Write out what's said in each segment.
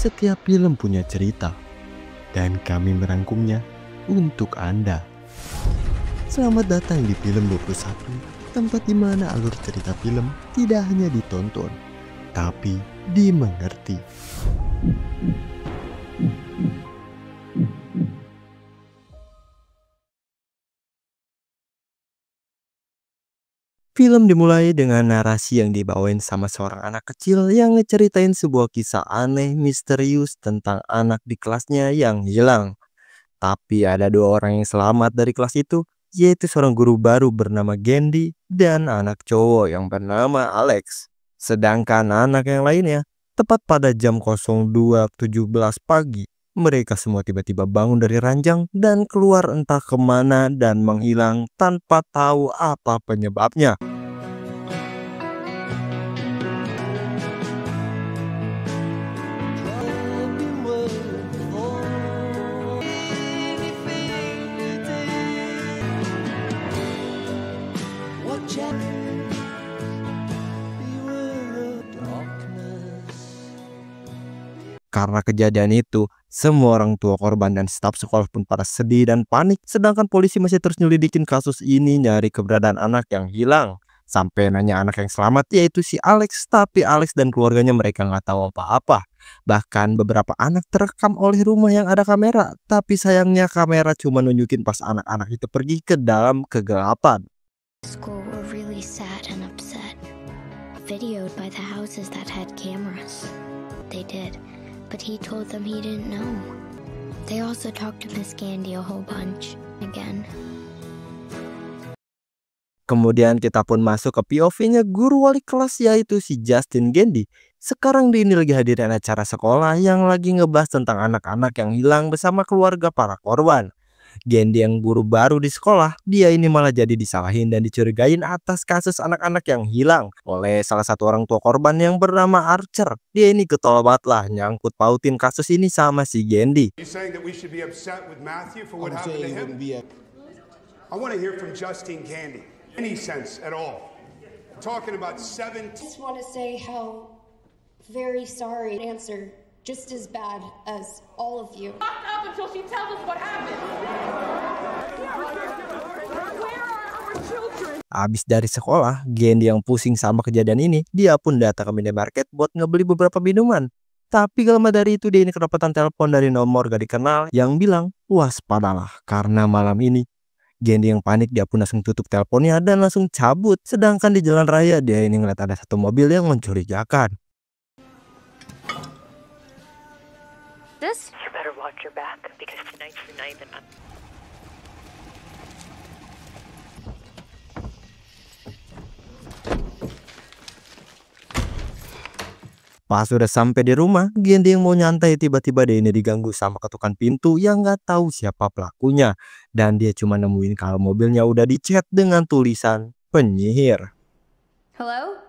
Setiap film punya cerita, dan kami merangkumnya untuk Anda. Selamat datang di Film 21, tempat di mana alur cerita film tidak hanya ditonton, tapi dimengerti. Film dimulai dengan narasi yang dibawain sama seorang anak kecil yang ngeceritain sebuah kisah aneh misterius tentang anak di kelasnya yang hilang. Tapi ada dua orang yang selamat dari kelas itu, yaitu seorang guru baru bernama Gendy dan anak cowok yang bernama Alex. Sedangkan anak yang lainnya, tepat pada jam 02.17 pagi, mereka semua tiba-tiba bangun dari ranjang dan keluar entah kemana dan menghilang tanpa tahu apa penyebabnya. Karena kejadian itu, semua orang tua korban dan staf sekolah pun pada sedih dan panik. Sedangkan polisi masih terus nyelidikin kasus ini, nyari keberadaan anak yang hilang. Sampai nanya anak yang selamat, yaitu si Alex. Tapi Alex dan keluarganya mereka nggak tahu apa-apa. Bahkan beberapa anak terekam oleh rumah yang ada kamera. Tapi sayangnya kamera cuma nunjukin pas anak-anak itu pergi ke dalam kegelapan. School were really sad and upset. Videoed by the houses that had cameras. They did. But he told them he didn't know. They also talked to Miss Candy a whole bunch again. Kemudian kita pun masuk ke POV-nya guru wali kelas, yaitu si Justin Gendy. Sekarang dia ini lagi hadirin acara sekolah yang lagi ngebahas tentang anak-anak yang hilang bersama keluarga para korban. Gendy yang guru baru di sekolah, dia ini malah jadi disalahin dan dicurigain atas kasus anak-anak yang hilang oleh salah satu orang tua korban yang bernama Archer. Dia ini ketol banget lah nyangkut pautin kasus ini sama si Gendy. I want to hear from Justine Candy. Any sense at all? Talking about 7. I just want to say how very sorry. Answer just as bad as all of you. Locked up until she tells us what happened. Where are our children? Abis dari sekolah, Gendy yang pusing sama kejadian ini, dia pun datang ke minimarket buat ngebeli beberapa minuman. Tapi gak lama dari itu dia ini kedapatan telepon dari nomor gak dikenal yang bilang, waspadalah karena malam ini. Gendy yang panik, dia pun langsung tutup teleponnya dan langsung cabut. Sedangkan di jalan raya dia ini ngeliat ada satu mobil yang mencurigakan. This? You better watch your back because tonight's the night that I'm... Pas udah sampai di rumah, Gendy yang mau nyantai tiba-tiba dia ini diganggu sama ketukan pintu yang nggak tahu siapa pelakunya. Dan dia cuma nemuin kalau mobilnya udah dicat dengan tulisan penyihir. Hello?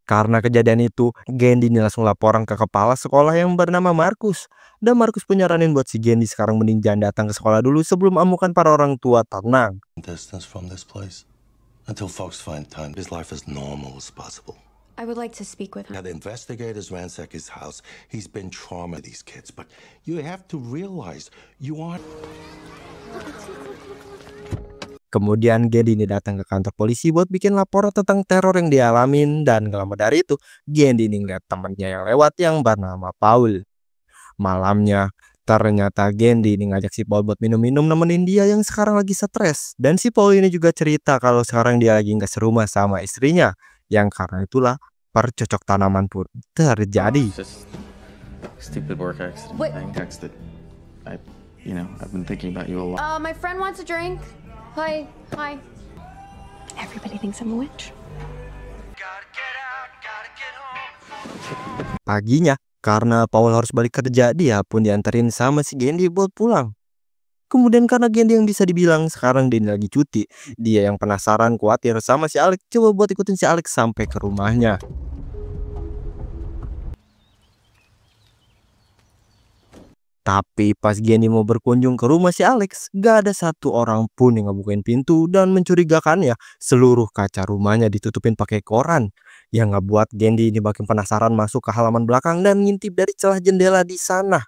Karena kejadian itu, Gendy ini langsung laporan ke kepala sekolah yang bernama Markus. Dan Markus punyaranin buat si Gendy sekarang mending jangan datang ke sekolah dulu sebelum amukan para orang tua tenang. Distance from this place until folks find time. His life as normal as possible. I would like to speak with Now him. the investigators ransack his house. He's been traumatizing these kids, but you have to realize you aren't. Kemudian Gendy ini datang ke kantor polisi buat bikin laporan tentang teror yang dialamin. Dan gak lama dari itu, Gendy ini ngeliat temannya yang lewat yang bernama Paul. Malamnya, ternyata Gendy ini ngajak si Paul buat minum-minum nemenin dia yang sekarang lagi stres. Dan si Paul ini juga cerita kalau sekarang dia lagi gak serumah sama istrinya. Yang karena itulah percocok tanaman pun terjadi. Stupid work accident. Wait. I texted. I've been thinking about you a lot. My friend wants a drink. Hi. Everybody thinks I'm a witch. Paginya, karena Paul harus balik kerja, dia pun dianterin sama si Gendy buat pulang. Kemudian karena Gendy yang bisa dibilang sekarang Denny lagi cuti, dia yang penasaran khawatir sama si Alex coba buat ikutin si Alex sampai ke rumahnya. Tapi pas Gendy mau berkunjung ke rumah si Alex, gak ada satu orang pun yang ngebukain pintu dan mencurigakannya seluruh kaca rumahnya ditutupin pakai koran. Yang ngebuat Gendy ini makin penasaran masuk ke halaman belakang dan ngintip dari celah jendela di sana.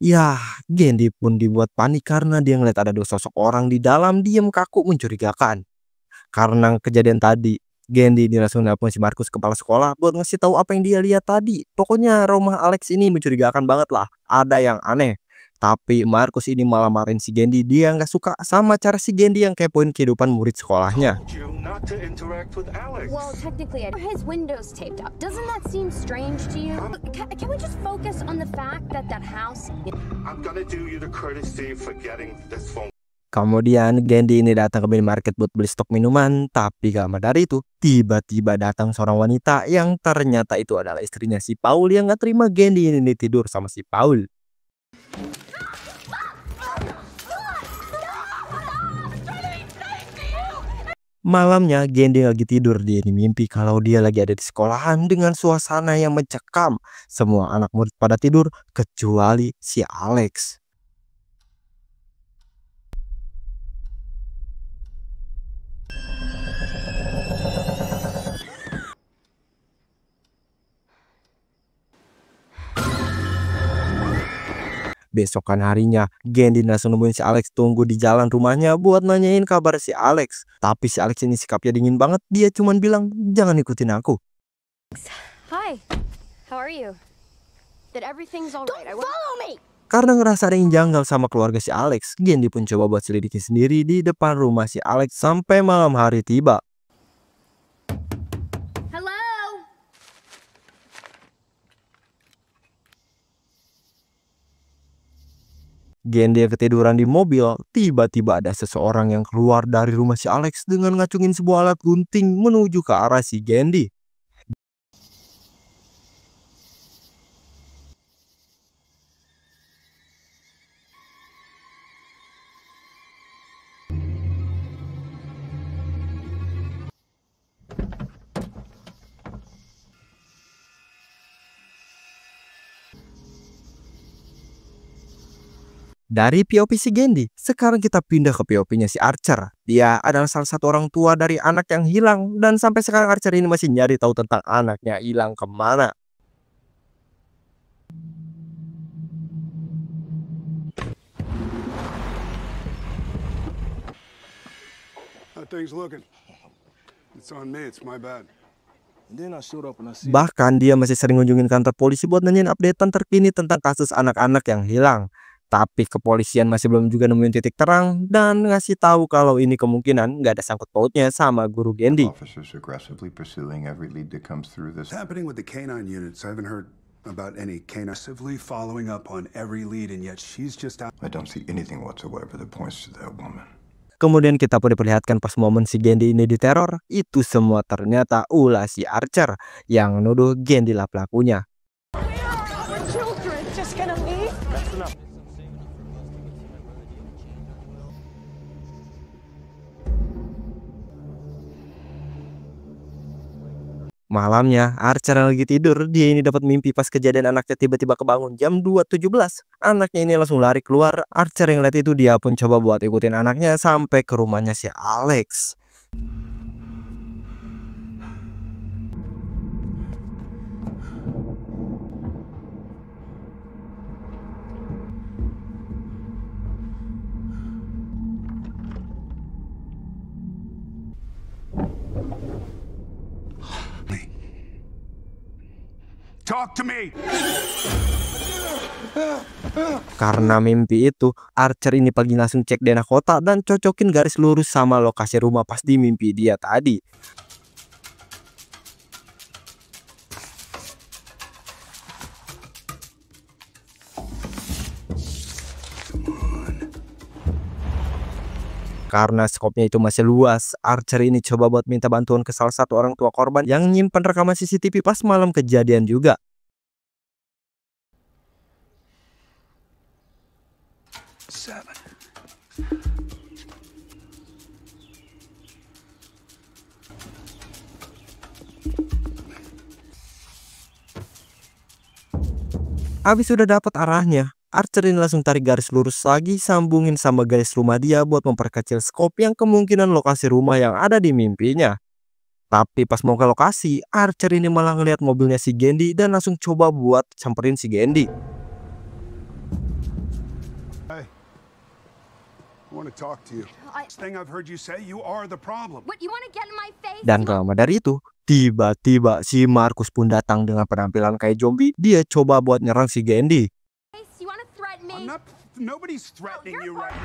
Yah, Gendy pun dibuat panik karena dia ngeliat ada dua sosok orang di dalam diam kaku mencurigakan. Karena kejadian tadi, Gendy ini langsung nelpon si Markus kepala sekolah buat ngasih tahu apa yang dia lihat tadi. Pokoknya rumah Alex ini mencurigakan banget lah, ada yang aneh. Tapi Markus ini malah marahin si Gendy, dia nggak suka sama cara si Gendy yang kepoin kehidupan murid sekolahnya. Well, technically, his window's taped up. Doesn't that seem strange to you? Can we just focus on the fact that house? I'm gonna do you the courtesy for getting this phone. Kemudian Gendy ini datang ke minimarket buat beli stok minuman, tapi gak lama dari itu tiba-tiba datang seorang wanita yang ternyata itu adalah istrinya si Paul yang gak terima Gendy ini tidur sama si Paul. Malamnya Gendy lagi tidur, dia ini mimpi kalau dia lagi ada di sekolahan dengan suasana yang mencekam. Semua anak murid pada tidur kecuali si Alex. Besokan harinya, Gendy langsung nemuin si Alex tunggu di jalan rumahnya buat nanyain kabar si Alex. Tapi si Alex ini sikapnya dingin banget, dia cuman bilang, jangan ikutin aku. Hi, how are you? That everything's alright. Don't follow me! Karena ngerasa ada yang janggal sama keluarga si Alex, Gendy pun coba buat selidiki sendiri di depan rumah si Alex sampai malam hari tiba. Gendy yang ketiduran di mobil, tiba-tiba ada seseorang yang keluar dari rumah si Alex dengan ngacungin sebuah alat gunting menuju ke arah si Gendy. Dari POV si Gendy, sekarang kita pindah ke POV-nya si Archer. Dia adalah salah satu orang tua dari anak yang hilang, dan sampai sekarang Archer ini masih nyari tahu tentang anaknya hilang kemana. How things looking? It's on me, it's my bad. Bahkan dia masih sering ngunjungin kantor polisi buat nanyain updatean terkini tentang kasus anak-anak yang hilang. Tapi kepolisian masih belum juga nemuin titik terang dan ngasih tahu kalau ini kemungkinan nggak ada sangkut pautnya sama guru Gendy. Happening with the canine units. I haven't heard about any canine following up on every lead, and yet she's just out. I don't see anything whatsoever that points to that woman. Kemudian kita pun diperlihatkan pas momen si Gendy ini diteror, itu semua ternyata ulah si Archer yang nuduh Gendy lah pelakunya. Malamnya, Archer lagi tidur, dia ini dapat mimpi pas kejadian anaknya tiba-tiba kebangun jam 2.17. Anaknya ini langsung lari keluar, Archer yang lihat itu dia pun coba buat ikutin anaknya sampai ke rumahnya si Alex. Talk to me. Karena mimpi itu, Archer ini pagi langsung cek DNA kota dan cocokin garis lurus sama lokasi rumah pas di mimpi dia tadi. karena skopnya itu masih luas, Archer ini coba buat minta bantuan ke salah satu orang tua korban yang nyimpan rekaman CCTV pas malam kejadian juga. Abis sudah dapat arahnya, Archer ini langsung tarik garis lurus lagi, sambungin sama garis rumah dia buat memperkecil skop yang kemungkinan lokasi rumah yang ada di mimpinya. Tapi pas mau ke lokasi, Archer ini malah ngeliat mobilnya si Gendy dan langsung coba buat samperin si Gendy. Hey, I want to talk to you. This thing I've heard you say, you are the problem. What, you want to get in my face? Dan gak lama dari itu, tiba-tiba si Marcus pun datang dengan penampilan kayak zombie. Dia coba buat nyerang si Gendy. You want to threaten me? I'm not. Nobody's threatening you right now.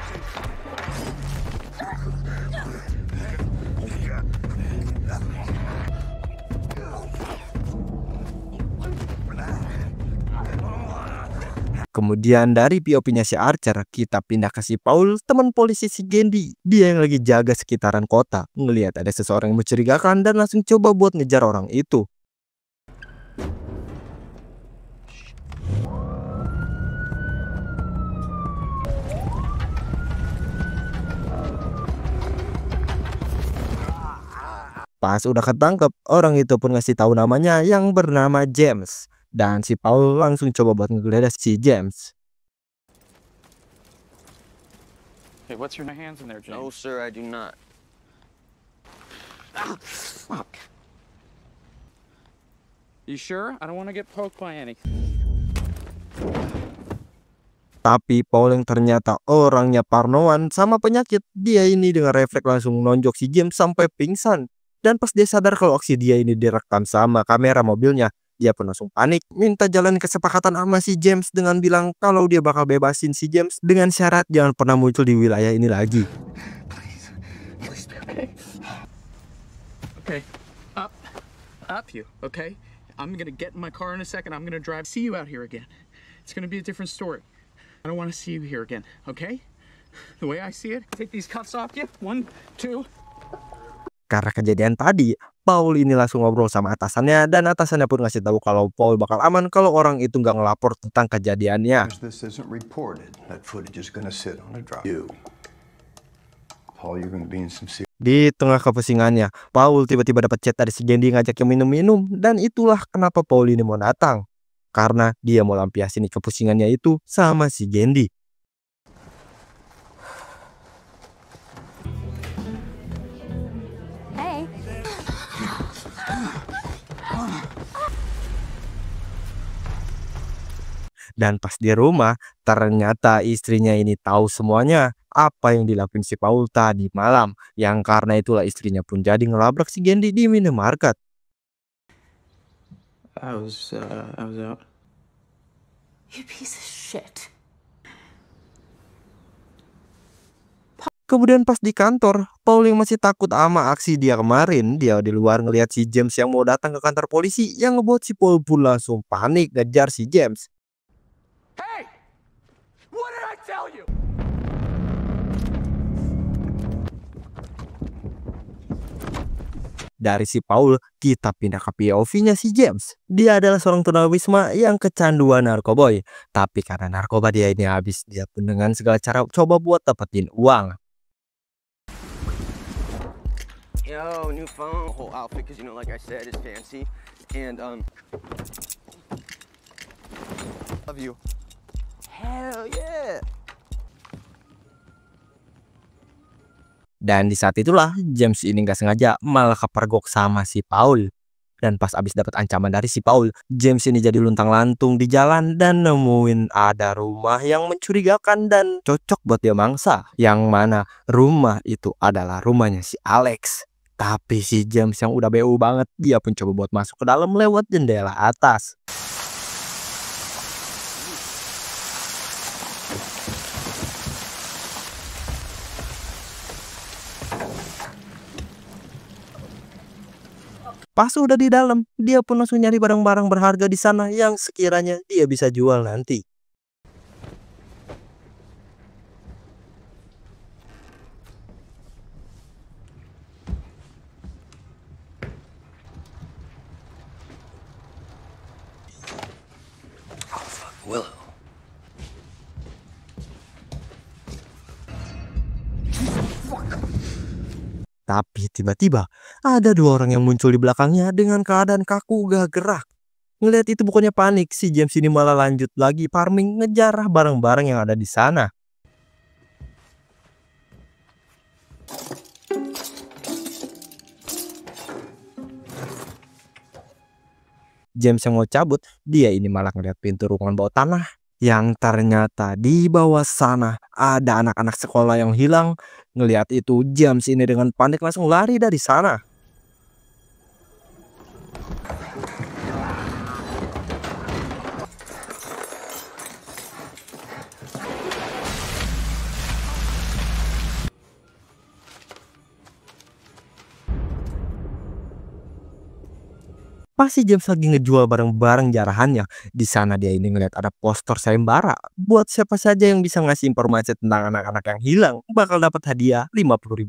Kemudian dari POV-nya si Archer, kita pindah ke si Paul, teman polisi si Gendy. Dia yang lagi jaga sekitaran kota, ngelihat ada seseorang yang mencurigakan dan langsung coba buat ngejar orang itu. Pas udah ketangkep, orang itu pun ngasih tahu namanya yang bernama James. Dan si Paul langsung coba buat ngegeledah si James. Hey, what's your hands in there, James? No, sir, I do not. Fuck. You sure? I don't want to get poked by anything. Tapi Paul yang ternyata orangnya parnoan sama penyakit, dia ini dengan refleks langsung nonjok si James sampai pingsan. Dan pas dia sadar kalau aksi dia ini direkam sama kamera mobilnya, dia pun langsung panik, minta jalan kesepakatan sama si James dengan bilang kalau dia bakal bebasin si James dengan syarat jangan pernah muncul di wilayah ini lagi. Okay, up you, okay? I'm gonna get in my car in a second. I'm gonna drive, see you out here again. It's gonna be a different story. I don't want to see you here again, okay? The way I see it, take these cuffs off you. 1, 2. Karena kejadian tadi, Paul ini langsung ngobrol sama atasannya dan atasannya pun ngasih tahu kalau Paul bakal aman kalau orang itu nggak ngelapor tentang kejadiannya. This isn't reported. That footage is gonna sit on a drive. Paul, you're gonna be in some serious. Di tengah kepusingannya, Paul tiba-tiba dapat chat dari si Gendy ngajaknya minum-minum dan itulah kenapa Paul ini mau datang. Karena dia mau lampiasin kepusingannya itu sama si Gendy. Dan pas di rumah, ternyata istrinya ini tahu semuanya apa yang dilakuin si Paul tadi malam. Yang karena itulah istrinya pun jadi ngelabrak si Gendy di minimarket. I was out. You piece of shit. Kemudian pas di kantor, Paul yang masih takut sama aksi dia kemarin, dia di luar ngelihat si James yang mau datang ke kantor polisi, yang ngebuat si Paul pun langsung panik ngejar si James. Hey! What did I tell you? Dari si Paul, kita pindah ke POV-nya si James. Dia adalah seorang tunawisma yang kecanduan narkoboy. Tapi karena narkoba dia ini habis, dia pun dengan segala cara coba buat dapetin uang. Yo, new phone, whole outfit, because you know, like I said, it's fancy. And, love you. Hell yeah! Dan di saat itulah James ini nggak sengaja malah kepergok sama si Paul. Dan pas abis dapat ancaman dari si Paul, James ini jadi luntang-lantung di jalan dan nemuin ada rumah yang mencurigakan dan cocok buat dia mangsa. Yang mana rumah itu adalah rumahnya si Alex. Tapi si James yang udah BU banget, dia pun coba buat masuk ke dalam lewat jendela atas. Pas udah di dalam, dia pun langsung nyari barang-barang berharga di sana yang sekiranya dia bisa jual nanti. Willow. Tapi tiba-tiba ada dua orang yang muncul di belakangnya dengan keadaan kaku gak gerak. Ngelihat itu bukannya panik, si James ini malah lanjut lagi farming ngejarah barang-barang yang ada di sana. James yang mau cabut, dia ini malah ngeliat pintu ruangan bawah tanah yang ternyata di bawah sana ada anak-anak sekolah yang hilang. Ngelihat itu, James ini dengan panik langsung lari dari sana. Pas si James lagi ngejual barang-barang jarahannya, di sana dia ini ngeliat ada poster sayembara. Buat siapa saja yang bisa ngasih informasi tentang anak-anak yang hilang, bakal dapat hadiah $50.000.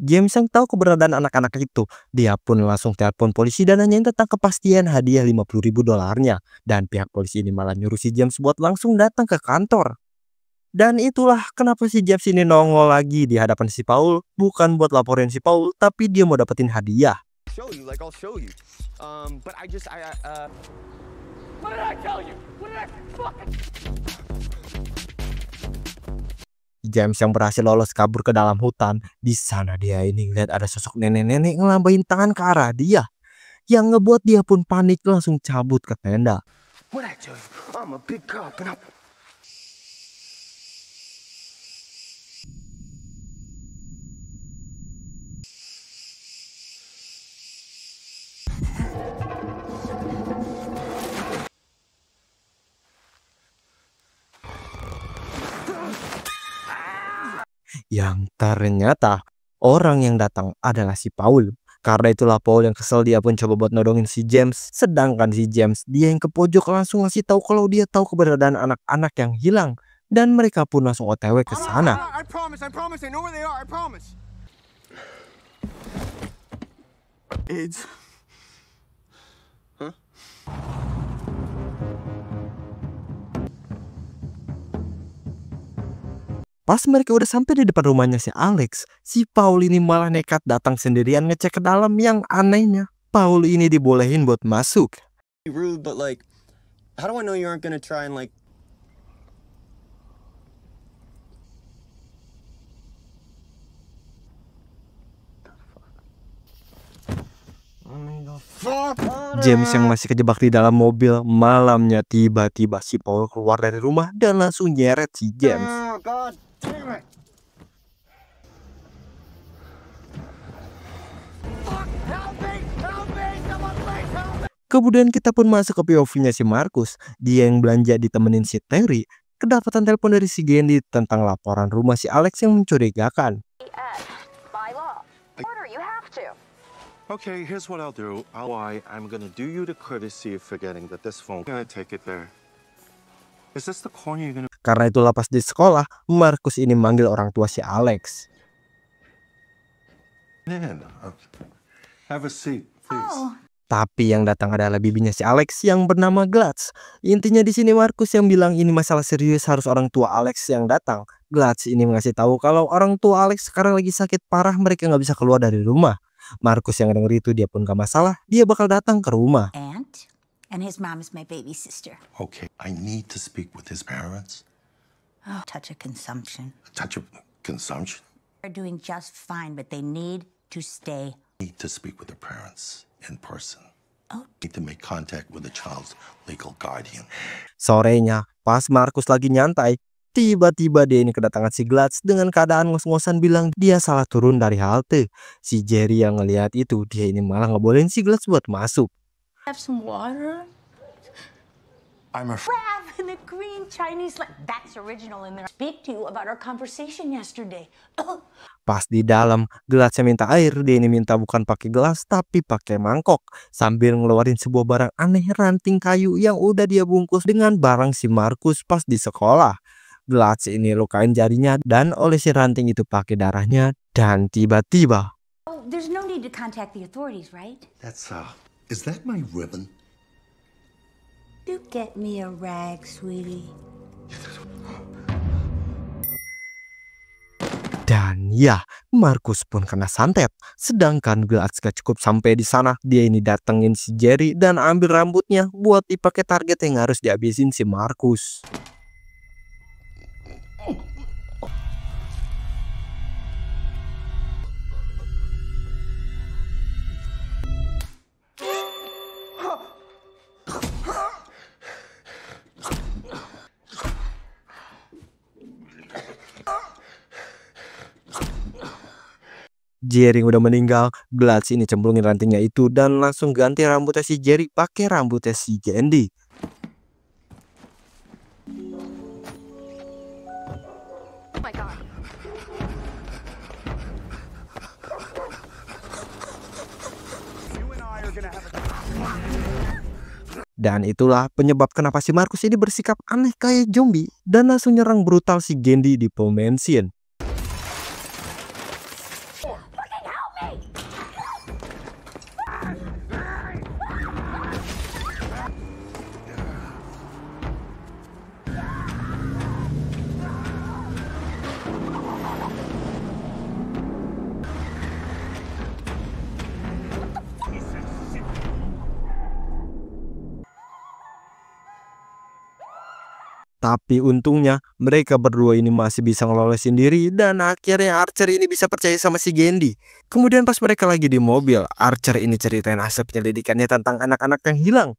James yang tahu keberadaan anak-anak itu, dia pun langsung telepon polisi dan nanyain tentang kepastian hadiah $50.000-nya. Dan pihak polisi ini malah nyuruh si James buat langsung datang ke kantor. Dan itulah kenapa si James ini nongol lagi di hadapan si Paul, bukan buat laporin si Paul, tapi dia mau dapetin hadiah. I'll show you. But What did I tell you? What did I fucking... James yang berhasil lolos kabur ke dalam hutan. Di sana dia ini ngeliat ada sosok nenek-nenek ngelambain tangan ke arah dia, yang ngebuat dia pun panik langsung cabut ke tenda. What did I tell you? I'm a big cop and I'm... Yang ternyata orang yang datang adalah si Paul. Karena itulah Paul yang kesel, dia pun coba buat nodongin si James. Sedangkan si James, dia yang ke pojok langsung ngasih tahu kalau dia tahu keberadaan anak-anak yang hilang. Dan mereka pun langsung OTW ke sana. I promise, I know where they are, I promise. AIDS. Huh? Pas mereka udah sampai di depan rumahnya si Alex, si Paul ini malah nekat datang sendirian ngecek ke dalam. Yang anehnya, Paul ini dibolehin buat masuk. Rude, but like, how do I know you aren't gonna try and like... James yang masih kejebak di dalam mobil. Malamnya tiba-tiba si Paul keluar dari rumah dan langsung nyeret si James. God damn it. Kemudian kita pun masuk ke POV-nya si Marcus. Dia yang belanja ditemenin si Terry. Kedapatan telepon dari si Candy tentang laporan rumah si Alex yang mencurigakan. By law. Order, you have to. Okay, here's what I'll do. I'm gonna do you the courtesy of forgetting that this phone. I'm gonna take it there. Is this the corner you're gonna... Karena itulah pas di sekolah, Marcus ini manggil orang tua si Alex. Have a seat, please. Tapi yang datang adalah bibinya si Alex yang bernama Gladys. Intinya di sini Marcus yang bilang ini masalah serius, harus orang tua Alex yang datang. Gladys ini ngasih tahu kalau orang tua Alex sekarang lagi sakit parah, mereka nggak bisa keluar dari rumah. Marcus yang denger itu, dia pun gak masalah, dia bakal datang ke rumah. And his mom is my baby sister. Okay, I need to speak with his parents. Oh, touch of consumption. A touch of consumption? They're doing just fine, but they need to stay. I need to speak with their parents in person. Need to make contact with the child's legal guardian. Sorenya, pas Marcus lagi nyantai, tiba-tiba dia ini kedatangan si Gladys dengan keadaan ngos-ngosan bilang dia salah turun dari halte. Si Jerry yang ngelihat itu, dia ini malah ngebolehin si Gladys buat masuk. Have some water? I'm a Crab in a green Chinese that's original in there. Speak to you about our conversation yesterday. Pas di dalam, gelasnya minta air, dia ini minta bukan pakai gelas tapi pakai mangkok. Sambil ngeluarin sebuah barang aneh, ranting kayu yang udah dia bungkus dengan barang si Marcus pas di sekolah. Gladys ini lukain jarinya dan oleh si ranting itu pakai darahnya. Dan tiba-tiba, Oh, there's no need to contact the authorities, right? That's is that my ribbon? You get me a rag, sweetie. Dan ya, Markus pun kena santet. Sedangkan Gladys gak cukup sampai di sana, dia ini datengin si Jerry dan ambil rambutnya buat dipakai target yang harus dihabisin si Markus. Jerry udah meninggal, Gladys ini cemplungin rantingnya itu dan langsung ganti rambutnya si Jerry pakai rambutnya si Candy. Oh my God. Dan itulah penyebab kenapa si Markus ini bersikap aneh kayak zombie dan langsung nyerang brutal si Candy di pom bensin. Tapi untungnya mereka berdua ini masih bisa ngelolosin diri dan akhirnya Archer ini bisa percaya sama si Candy. Kemudian pas mereka lagi di mobil, Archer ini ceritain hasil penyelidikannya tentang anak-anak yang hilang.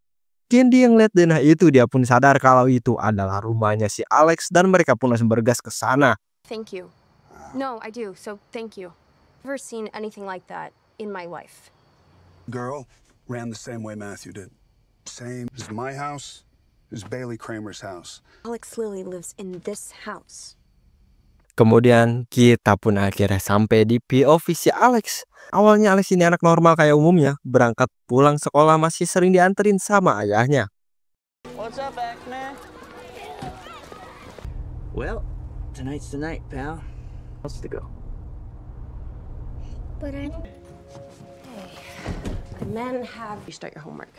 Candy yang lihat denah itu, dia pun sadar kalau itu adalah rumahnya si Alex dan mereka pun langsung bergas ke sana. Thank you. No, I do, so thank you. Never seen anything like that in my life. Girl ran the same way Matthew did. Same as my house. Is Bailey Kramer's house. Alex Lilly lives in this house. Kemudian kita pun akhirnya sampai di POV si Alex. Awalnya Alex ini anak normal kayak umumnya, berangkat pulang sekolah masih sering dianterin sama ayahnya. What's up, X-Man? Well, tonight's the night, pal. What's to go? But I... Hey, the men have you start your homework.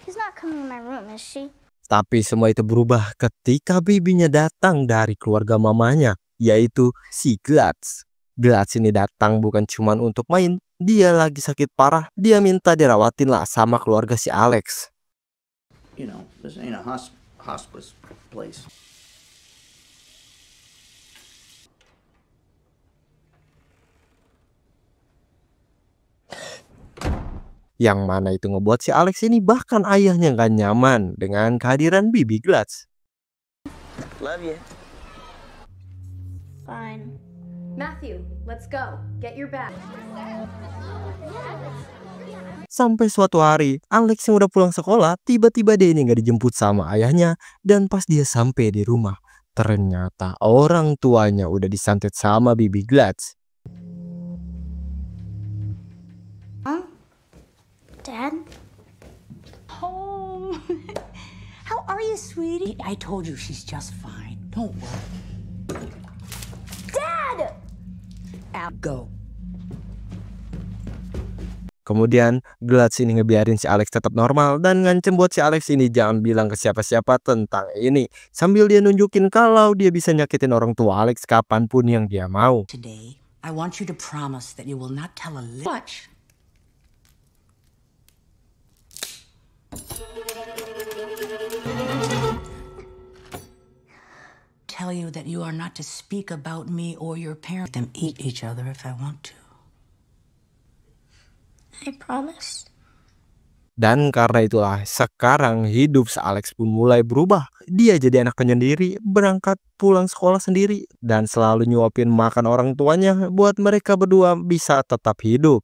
She's not coming in my room, is she? Tapi semua itu berubah ketika bibinya datang dari keluarga mamanya, yaitu si Gladys. Gladys ini datang bukan cuma untuk main, dia lagi sakit parah, dia minta dirawatin lah sama keluarga si Alex. You know, this ain't a hospice place. Yang mana itu ngebuat si Alex ini bahkan ayahnya gak nyaman dengan kehadiran bibi Gladys. Love you. Fine. Matthew, let's go. Get your bag. Sampai suatu hari, Alex yang udah pulang sekolah, tiba-tiba dia ini gak dijemput sama ayahnya. Dan pas dia sampai di rumah, ternyata orang tuanya udah disantet sama bibi Gladys. Dad? Home. How are you, sweetie? I told you she's just fine. Don't worry. Dad! Al, go. Kemudian Gladys ini ngebiarin si Alex tetap normal dan ngancem buat si Alex ini jangan bilang ke siapa-siapa tentang ini. Sambil dia nunjukin kalau dia bisa nyakitin orang tua Alex kapanpun yang dia mau. Today, I want you to promise that you will not tell a much. Tell you that you are not to speak about me or your parents. Them eat each other if I want to. I promise. Dan karena itulah sekarang hidup si Alex pun mulai berubah. Dia jadi anak penyendiri, berangkat pulang sekolah sendiri, dan selalu nyuapin makan orang tuanya buat mereka berdua bisa tetap hidup.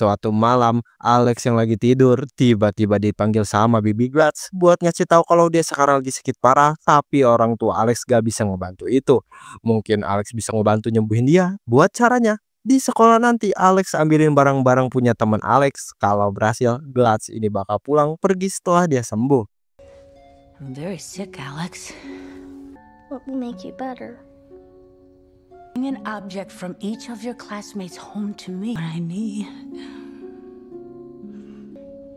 Suatu malam, Alex yang lagi tidur tiba-tiba dipanggil sama bibi Gladys buat ngasih tahu kalau dia sekarang lagi sakit parah, tapi orang tua Alex gak bisa ngebantu itu. Mungkin Alex bisa ngebantu nyembuhin dia. Buat caranya, di sekolah nanti Alex ambilin barang-barang punya teman Alex. Kalau berhasil, Gladys ini bakal pulang pergi setelah dia sembuh. I'm very sick, Alex. What will make you better? Bring an object from each of your classmates home to me. What I need.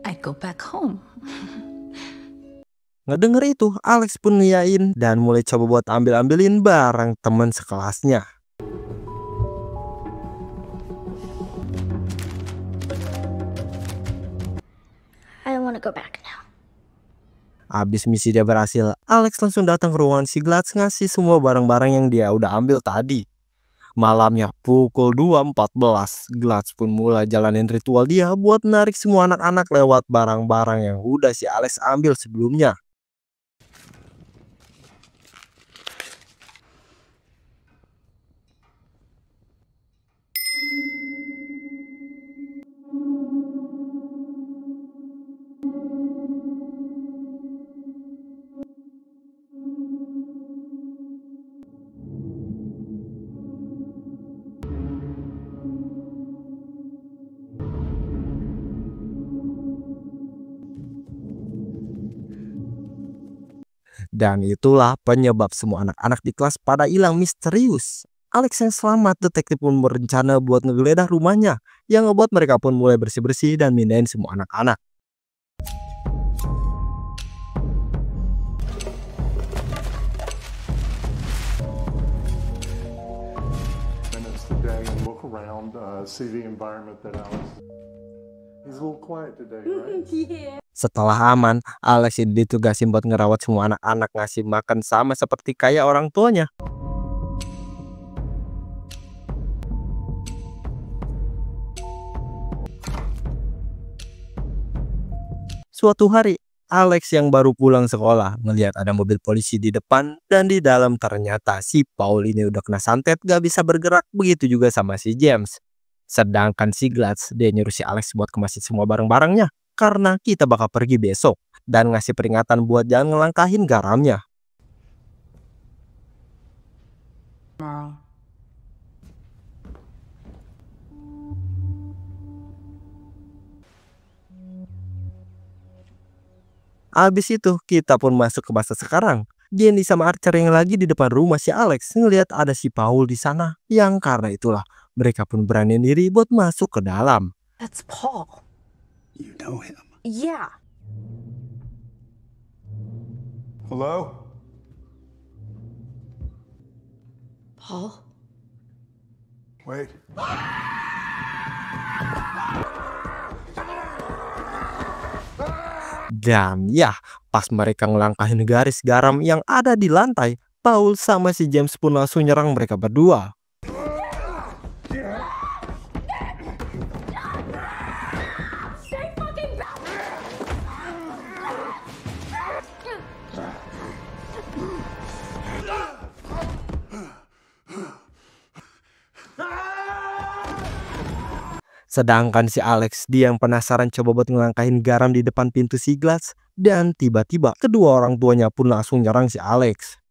I go back home. Ngedenger itu, Alex pun ngiyain dan mulai coba buat ambil-ambilin barang teman sekelasnya. I want to go back now. Abis misi dia berhasil, Alex langsung datang ke ruangan si Gladys ngasih semua barang-barang yang dia udah ambil tadi. Malamnya pukul 2.14, Gladys pun mulai jalanin ritual dia buat narik semua anak-anak lewat barang-barang yang udah si Alex ambil sebelumnya. Dan itulah penyebab semua anak-anak di kelas pada hilang misterius. Alex yang selamat, detektif pun berencana buat ngegeledah rumahnya, yang ngebuat mereka pun mulai bersih-bersih dan mindahin semua anak-anak. Minutes today and look around, see the environment that Alex. He's a little quiet today, right? Yeah. Setelah aman, Alex ditugasin buat ngerawat semua anak-anak, ngasih makan sama seperti kayak orang tuanya. Suatu hari, Alex yang baru pulang sekolah melihat ada mobil polisi di depan dan di dalam ternyata si Paul ini udah kena santet, gak bisa bergerak, begitu juga sama si James. Sedangkan si Gladys, dia nyuruh si Alex buat kemasin semua barang-barangnya karena kita bakal pergi besok, dan ngasih peringatan buat jangan ngelangkahin garamnya. Abis itu kita pun masuk ke masa sekarang. Jenny sama Archer yang lagi di depan rumah si Alex ngelihat ada si Paul di sana, yang karena itulah mereka pun berani diri buat masuk ke dalam. That's Paul. You know him? Yeah. Hello? Paul? Wait. Dan ya, pas mereka ngelangkahin garis garam yang ada di lantai, Paul sama si James pun langsung nyerang mereka berdua. Sedangkan si Alex, dia yang penasaran coba buat ngelangkahin garam di depan pintu si Gladys, dan tiba-tiba kedua orang tuanya pun langsung nyerang si Alex.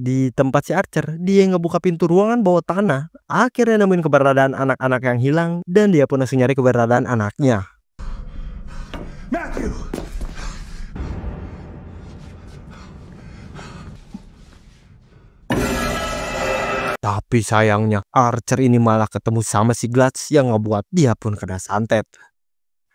Di tempat si Archer, dia ngebuka pintu ruangan bawah tanah. Akhirnya nemuin keberadaan anak-anak yang hilang, dan dia pun langsung nyari keberadaan anaknya. Matthew! Tapi sayangnya, Archer ini malah ketemu sama si Gladys yang ngebuat dia pun kena santet.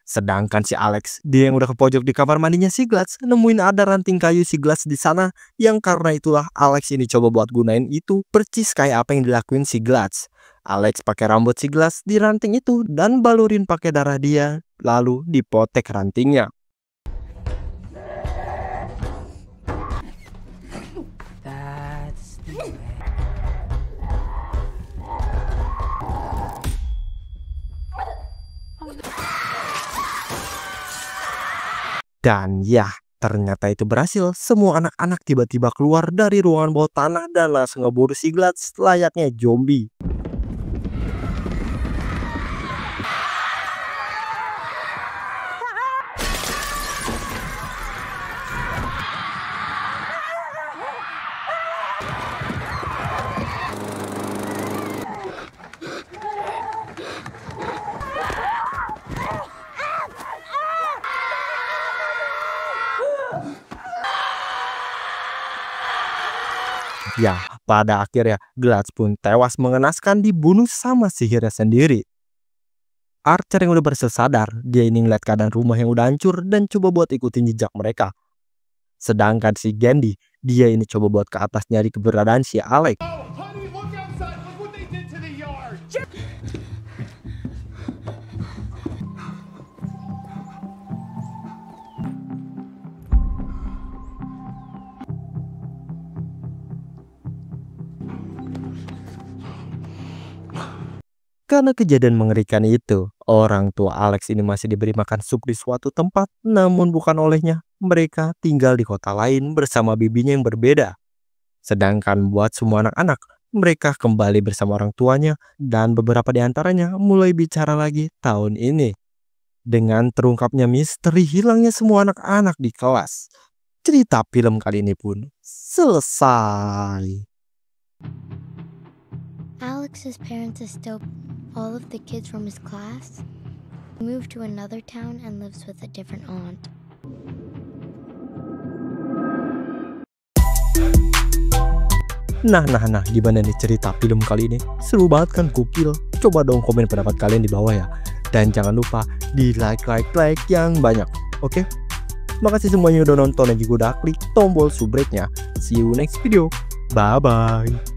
Sedangkan si Alex, dia yang udah ke pojok di kamar mandinya si Gladys, nemuin ada ranting kayu si Gladys di sana, yang karena itulah Alex ini coba buat gunain itu percis kayak apa yang dilakuin si Gladys. Alex pakai rambut si Gladys di ranting itu dan balurin pakai darah dia, lalu dipotek rantingnya. Dan ya, Ternyata itu berhasil. Semua anak-anak tiba-tiba keluar dari ruangan bawah tanah dan langsung ngeburu si Glass layaknya zombie. Ya, pada akhirnya Glass pun tewas mengenaskan dibunuh sama sihirnya sendiri. Archer yang udah bersadar, dia ini ngeliat keadaan rumah yang udah hancur dan coba buat ikutin jejak mereka. Sedangkan si Gandy, dia ini coba buat ke atas nyari keberadaan si Alex. Karena kejadian mengerikan itu, orang tua Alex ini masih diberi makan sup di suatu tempat, namun bukan olehnya. Mereka tinggal di kota lain bersama bibinya yang berbeda. Sedangkan buat semua anak-anak, mereka kembali bersama orang tuanya dan beberapa di antaranya mulai bicara lagi tahun ini. Dengan terungkapnya misteri hilangnya semua anak-anak di kelas, cerita film kali ini pun selesai. Alex's parents still all of the kids from his class. He moved to another town and lives with a different aunt. Nah, gimana nih cerita film kali ini? Seru banget kan, gokil? Coba dong komen pendapat kalian di bawah ya. Dan jangan lupa di like yang banyak, oke? Makasih semuanya udah nonton dan juga udah klik tombol subscribe-nya. See you next video. Bye-bye.